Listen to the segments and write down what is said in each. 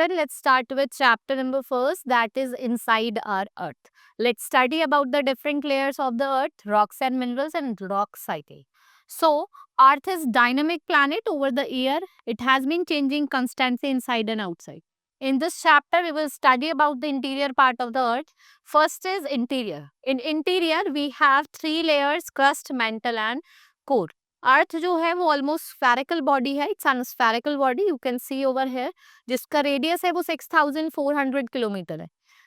children, let's start with chapter number first, that is inside our earth. Let's study about the different layers of the earth, rocks and minerals and rock cycle. So, earth is dynamic planet over the year. It has been changing constantly inside and outside. In this chapter, we will study about the interior part of the earth. First is interior. In interior, we have three layers, crust, mantle and core. अर्थ जो है वो almost spherical body है, it's an spherical body, you can see over here, जिसका radius है वो 6400 kilometre है.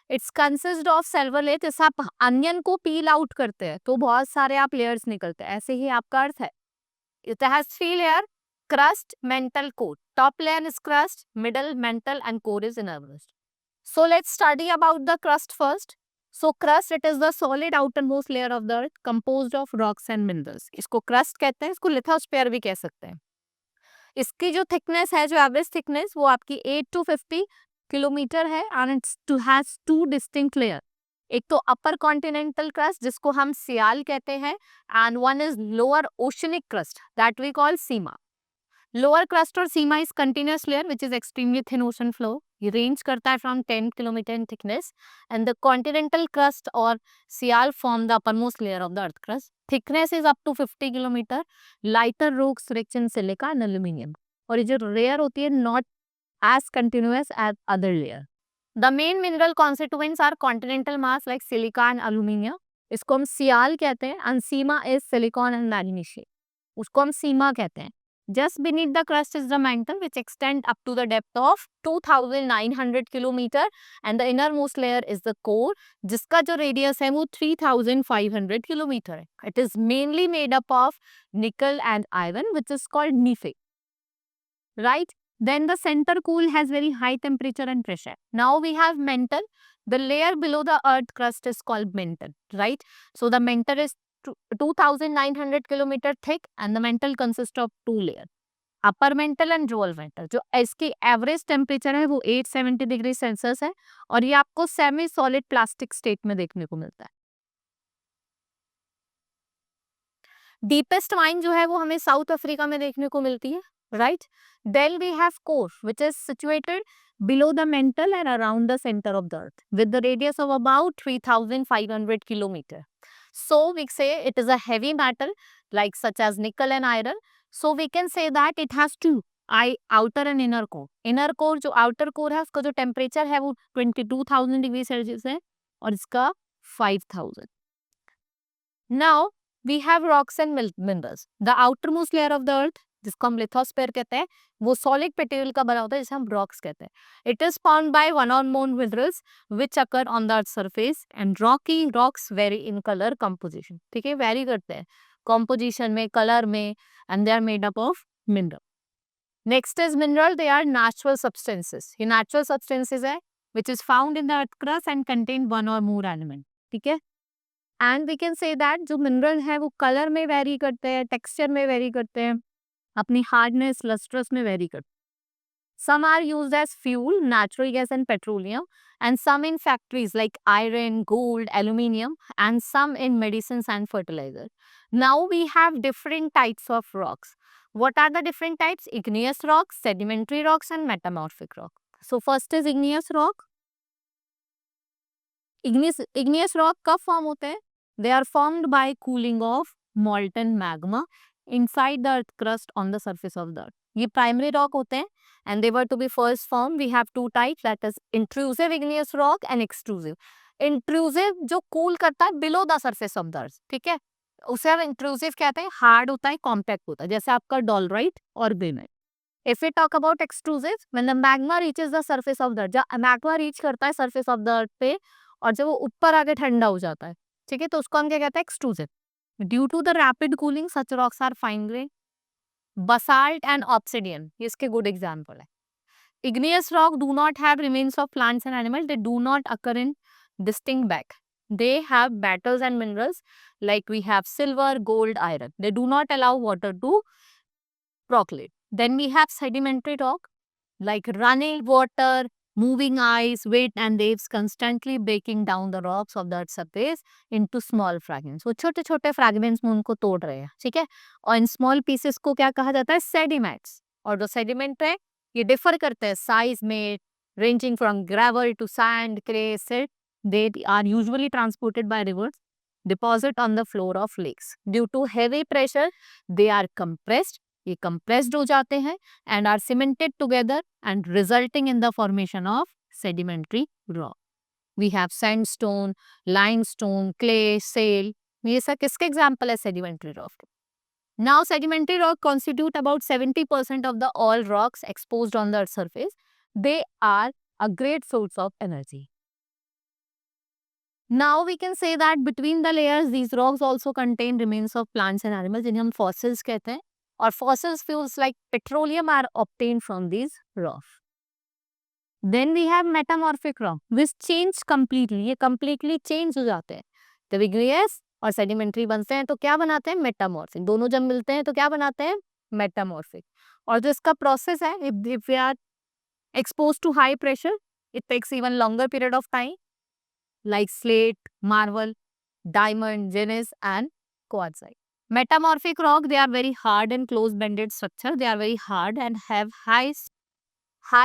It's consist of several layer. जैसे आप अनियन को पील आउट करते हैं तो बहुत सारे आप लेयर्स निकलते हैं, ऐसे ही आपका अर्थ है. It has three layer, crust, mental, core. Top layer is crust, middle, mental and core is innermost. So let's study about the crust first. So crust, it is the solid outermost layer of the earth composed of rocks and minerals. इसको crust कहते हैं, इसको lithosphere भी कह सकते हैं. इसकी जो थिकनेस है, जो एवरेज थिकनेस, वो आपकी 8 to 50 किलोमीटर है and it's two has two distinct layer. एक तो अपर कॉन्टिनेंटल क्रस्ट जिसको हम सियाल कहते हैं and one is lower oceanic crust that we call sima. Lower crust or sima is continuous layer which is extremely thin ocean floor. ये range करता है from 10 kilometre in thickness and the continental crust or sial form the uppermost layer of the earth crust. Thickness is up to 50 kilometre. Lighter rocks rich in silica and aluminium. और ये जो layer होती है not as continuous as other layer. The main mineral constituents are continental mass like silica and aluminium. इसको हम sial कहते हैं and sima is silicon and magnesium. उसको हम सीमा कहते हैं. Just beneath the crust is the mantle which extend up to the depth of 2900 kilometer and the innermost layer is the core जिसका जो radius है वो 3500 kilometer है. It is mainly made up of nickel and iron which is called Nephi. Right? Then the center core has very high temperature and pressure. Now we have mantle. The layer below the earth crust is called mantle. Right? So the mantle is 2900 kilometer thick and the mantle consists of two layers, upper mantle and lower mantle. जो इसकी average temperature है वो 870 degree Celsius है और ये आपको semi solid plastic state में देखने को मिलता है. डीपेस्ट माइन जो है वो हमें साउथ अफ्रीका में देखने को मिलती है. Right. Then we have core which is situated below the mantle and around the center of the earth with the radius of about 3500 kilometer. So we say it is a heavy metal like such as nickel and iron. So we can say that it has two, outer and inner core. Inner core जो outer core है उसका जो temperature है वो 22,000 degree Celsius है और इसका 5,000. Now we have rocks and minerals. The outermost layer of the earth जिसको हम लिथोस्फीयर कहते हैं वो सॉलिड मटेरियल का बना होता है जिसे हम रॉक्स कहते हैं. It is formed by one or more minerals which occur on the earth surface and rocks vary in colour composition. ठीक है, वेरी करते हैं कंपोजिशन में, कलर में and they are made up of mineral. Next is mineral. They are natural substances. ये natural substances है which is found in the earth crust and contain one or more element. ठीक है, and we can say that जो mineral है वो colour में very करते हैं, टेक्सचर में वेरी करते हैं, अपनी हार्डनेस, लस्ट्रस में वेरी करते. Some are used as fuel, natural gas and petroleum, and some in factories like iron, gold, aluminium, and some in medicines and fertilizer. Now we have different types of rocks. What are the different types? Igneous rocks, sedimentary rocks, and metamorphic rock. So first is igneous rock. Igneous rock कब form होते हैं? They are formed by cooling of molten magma inside the earth crust on the surface of the earth. ये primary rock होते हैं and they were to be first formed. We have two types, that is intrusive igneous rock and extrusive. Intrusive जो cool करता है below the surface of the earth. ठीक है, उसे हम intrusive कहते हैं. hard होता है, compact होता है, जैसे आपका डोलराइट और granite. If we talk about extrusive, when the magma reaches the surface of the earth, जब magma reach करता है surface of the earth पे और जब वो ऊपर आके ठंडा हो जाता है, ठीक है, तो उसको हम क्या कहते हैं? Extrusive. Due to the rapid cooling such rocks are fine grain. Basalt and obsidian ये इसके गुड एग्जांपल है. Igneous rock do not have remains of plants and animal. They do not occur in distinct back. They have metals and minerals like we have silver, gold, iron. They do not allow water to percolate. Then we have sedimentary rock like running water, moving ice, weight and waves constantly breaking down the rocks of the earth's surface into small fragments. वो छोटे छोटे fragments में उनको तोड़ रहे हैं. ठीक है, और इन small pieces को क्या कहा जाता है? Sediments. और जो sediment है ये डिफर करते हैं साइज में, ranging from gravel to sand, clay, silt. They are usually transported by rivers, deposit on the floor of lakes. Due to heavy pressure, they are compressed. ये compressed हो जाते हैं and are cemented together and resulting in the formation of sedimentary rock. We have sandstone, limestone, clay, shale. ये सब किसके example है sedimentary rock? Now, sedimentary rock constitute about 70% of the all rocks exposed on the Earth's surface. They are a great source of energy. Now, we can say that between the layers, these rocks also contain remains of plants and animals, जिन्हें हम fossils कहते हैं. और fossils fuels like petroleum are obtained from these rocks. Then we have metamorphic rock, which change completely. ये completely change हो जाते हैं. जब igneous और sedimentary बनते हैं तो क्या बनाते हैं? मेटामॉर्फिक. दोनों जब मिलते हैं तो क्या बनाते हैं? मेटामॉर्फिक. और जो इसका प्रोसेस है, if we are exposed to high pressure, it takes even longer period of time, like slate, marble, diamond, gneiss, and quartzite. Metamorphic rock, they are very hard and close bended structure. They are very hard and have high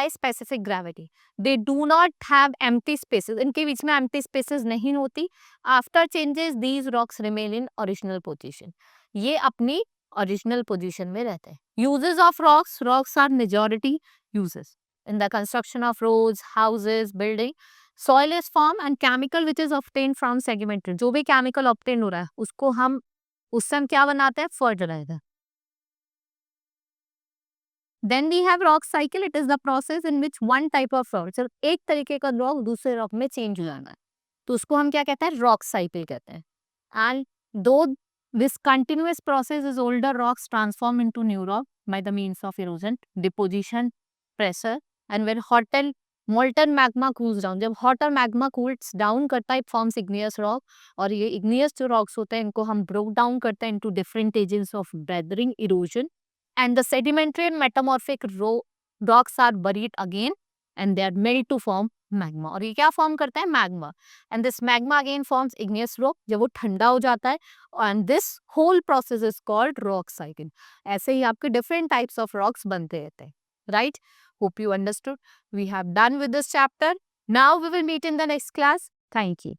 specific gravity. They do not have empty spaces. इनके बीच में empty spaces नहीं होती. After changes, these rocks remain in original position. ये अपनी original position में रहते हैं. Uses of rocks. Rocks are majority uses in the construction of roads, houses, building. Soil is formed and chemical which is obtained from sedimentary. जो भी chemical obtained हो रहा है उसको हम उससे हम क्या बनाते हैं? Fertilizer. Then we have rock cycle. It is the process in which one type of rock, सिर्फ एक तरीके का rock दूसरे rock में change हो जाना है, तो उसको हम क्या कहते हैं? Rock cycle कहते हैं. And though this continuous process is older rocks transform into new rock by the means of erosion, deposition, pressure, and when hot and molten magma cools down. जब hot और magma cools down करता है, it forms igneous rock. और ये igneous जो rocks होते हैं इनको हम broke down करते हैं into different agents of weathering, erosion. And the sedimentary and metamorphic rocks are buried again and they are made to form magma. और ये क्या form करता है? Magma. And this magma again forms igneous rock जब वो ठंडा हो जाता है. And this whole process is called rock cycle. ऐसे ही आपके different types of rocks बनते रहते हैं. Right? Hope you understood. We have done with this chapter. Now we will meet in the next class. Thank you.